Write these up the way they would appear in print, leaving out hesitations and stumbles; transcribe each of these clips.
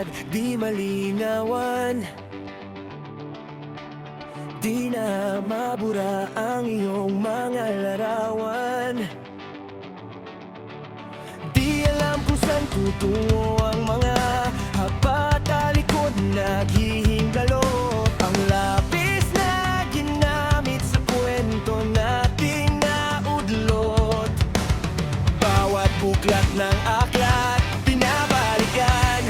at di malinawan. Di na mabura ang iyong mga larawan. Di alam kung saan tutungo ang mga haba talikod naghihingalo. Ang labis na ginamit sa kwento nating naudlot. Bawat buklat ng aklat binabalikan.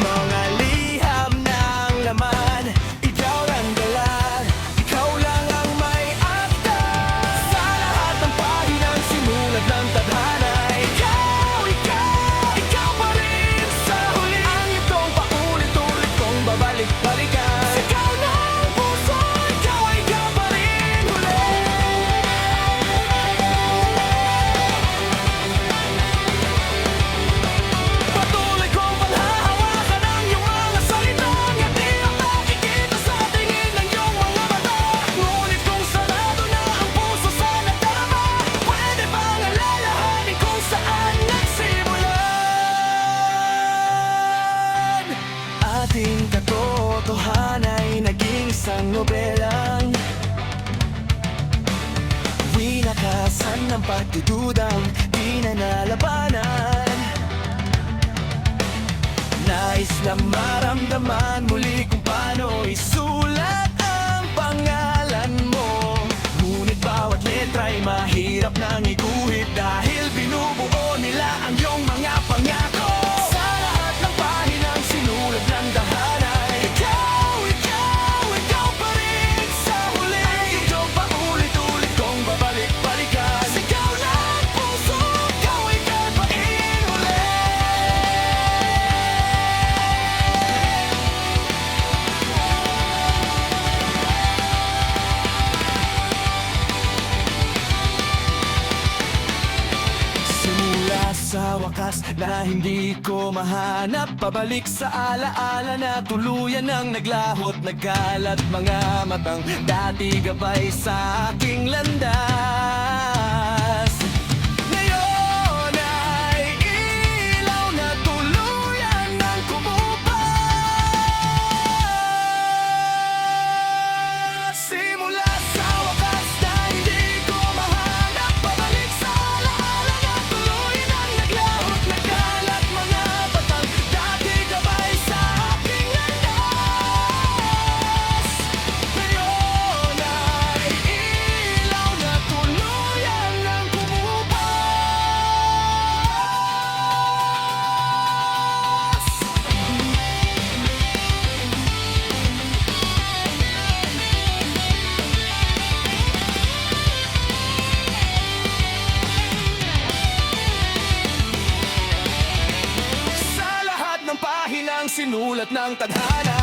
Mga liham ng laman, ikaw lang dala, ikaw lang ang may akda. Sa lahat ng pahinang sinulat ng tadhana, ikaw pa rin sa huli. Ang itong paulit-ulit kong babalik-balikan. Ikaw ng puso, ikaw pa rin huli. Patuloy kong panghahawakan ang iyong mga salitang at di ang nakikita sa tingin ng iyong mga mata. Ngunit kung sarado na ang puso sa nagdarama, pwede bang alalahanin kung saan nagsimulan? Ating katotohanan ay naging isang nobelang winakasan ng pagdududang di na nalabanan. Nais na maramdaman muli kung paano isulat ang pangalan mo. Ngunit bawat letra'y mahirap nang iguhit dahil binubuo nila ang iyong mga pangako. Sa lahat ng pahinang sinulat ng dahana, ikaw pa rin sa huli. Ang iyong paulit-ulit kong babalik-balikan. Sigaw ng puso, ikaw pa rin huli. Simula sa wakas na hindi ko mahanap, pabalik sa alaala na tuluyan ang naglahot. Nagkalat mga matang dati gabay sa aking landas. Ngayon ay ilaw na tuluyan ng kumupas. Simula sa wakas na hindi ko mahanap, pabalik sa alaala na tuluyan ang naglahot. Nagkalat mga batang dati gabay sa aking landas. Ngayon ay ilaw na tuluyan ng kumupas. Sa lahat ng pahinang sinulat ng tadhana,